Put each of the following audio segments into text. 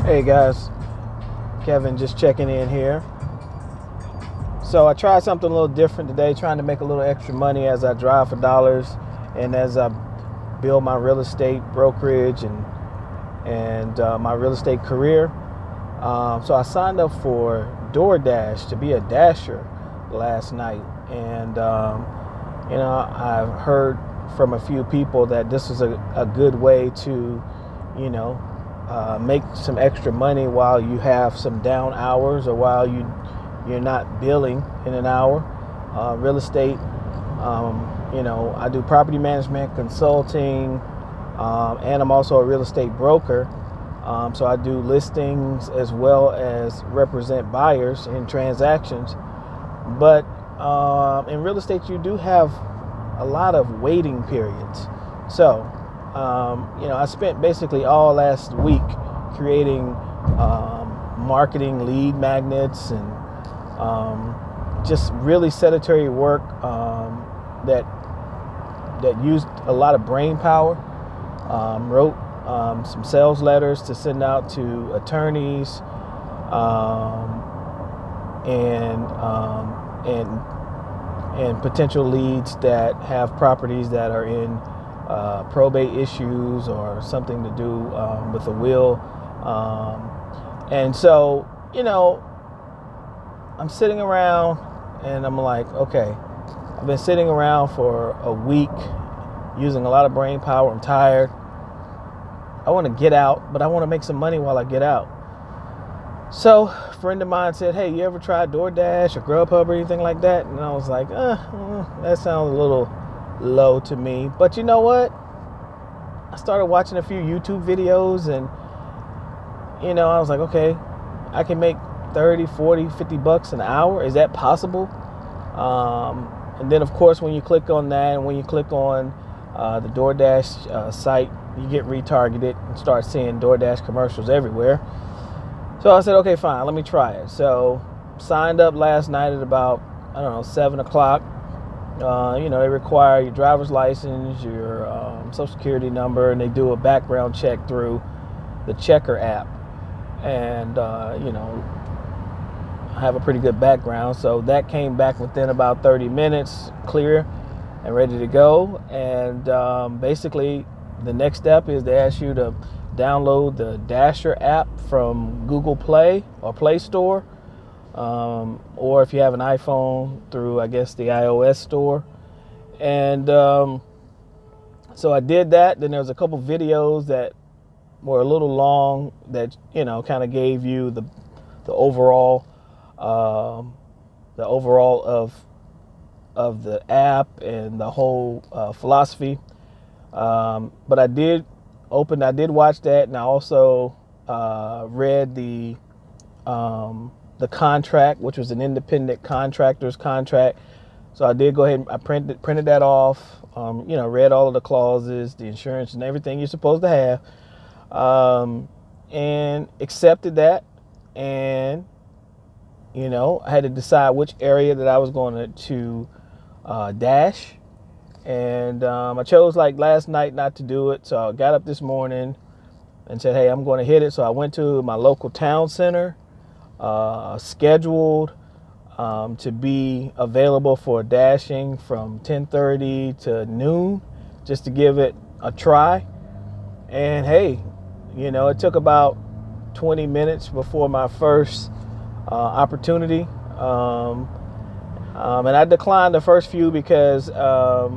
Hey guys, Kevin just checking in here. So I tried something a little different today, trying to make a little extra money as I drive for dollars and as I build my real estate brokerage and my real estate career. So I signed up for DoorDash to be a dasher last night, and I've heard from a few people that this is a good way to, you know, make some extra money while you have some down hours or while you're not billing in an hour. Real estate, I do property management, consulting, and I'm also a real estate broker. So I do listings as well as represent buyers in transactions. But in real estate, you do have a lot of waiting periods. So, I spent basically all last week creating marketing lead magnets and just really sedentary work that used a lot of brain power. Wrote some sales letters to send out to attorneys and potential leads that have properties that are in probate issues or something to do with a will. And so, I'm sitting around and I'm like, okay, I've been sitting around for a week using a lot of brain power. I'm tired. I want to get out, but I want to make some money while I get out. So a friend of mine said, hey, you ever tried DoorDash or Grubhub or anything like that? And I was like, that sounds a little low to me. But you know what? I started watching a few YouTube videos and, I was like, okay, I can make 30, 40, 50 bucks an hour. Is that possible? And then, of course, when you click on that and when you click on the DoorDash site, you get retargeted and start seeing DoorDash commercials everywhere. So I said, okay, fine, let me try it. So signed up last night at about, 7 o'clock. They require your driver's license, your social security number, and they do a background check through the Checker app. And, I have a pretty good background. So that came back within about 30 minutes, clear and ready to go. And basically, the next step is they ask you to download the Dasher app from Google Play or Play Store, or if you have an iPhone through, I guess, the iOS store. And so I did that. Then there was a couple videos that were a little long that, kind of gave you the overall of the app and the whole philosophy. But I did watch that, and I also read the contract, which was an independent contractor's contract. So I did go ahead and I printed that off. Read all of the clauses, the insurance, and everything you're supposed to have, and accepted that. And I had to decide which area that I was going to dash. And I chose last night not to do it. So I got up this morning and said, hey, I'm going to hit it. So I went to my local town center, scheduled to be available for dashing from 10:30 to noon, just to give it a try. And hey, it took about 20 minutes before my first opportunity. And I declined the first few because I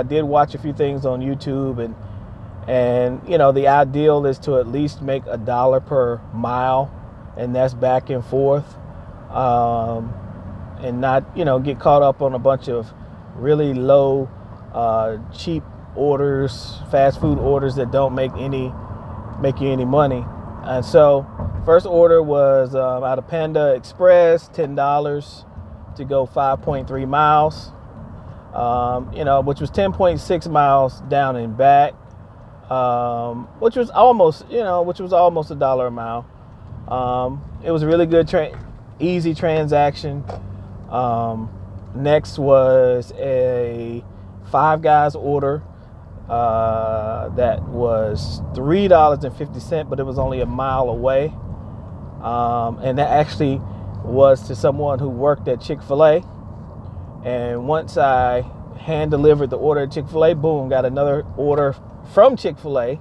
did watch a few things on YouTube, and the ideal is to at least make $1 per mile, and that's back and forth, and not get caught up on a bunch of really low, cheap orders, fast food orders that don't make you any money. And so first order was out of Panda Express, $10 to go 5.3 miles. Which was 10.6 miles down and back, which was almost $1 a mile. It was a really good, easy transaction. Next was a Five Guys order that was $3.50, but it was only a mile away. And that actually was to someone who worked at Chick-fil-A. And once I hand delivered the order at Chick-fil-A, boom, got another order from Chick-fil-A,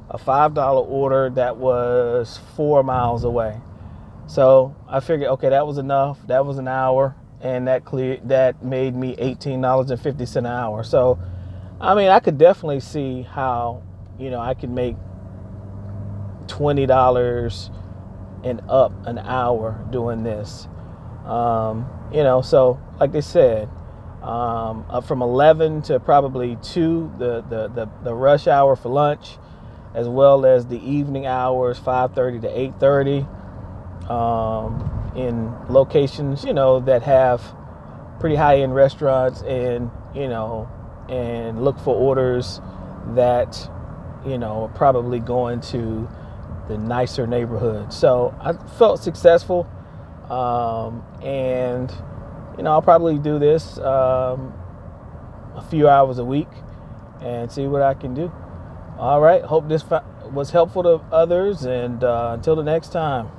a $5 order that was 4 miles away. So I figured, okay, that was enough. That was an hour, and that made me $18.50 an hour. So, I mean, I could definitely see how, I could make $20 and up an hour doing this. So like they said, from 11 to probably 2, the rush hour for lunch, as well as the evening hours, 5:30 to 8:30, in locations, that have pretty high-end restaurants, and and look for orders that, are probably going to the nicer neighborhood. So I felt successful, and I'll probably do this a few hours a week and see what I can do. All right, hope this was helpful to others, and until the next time.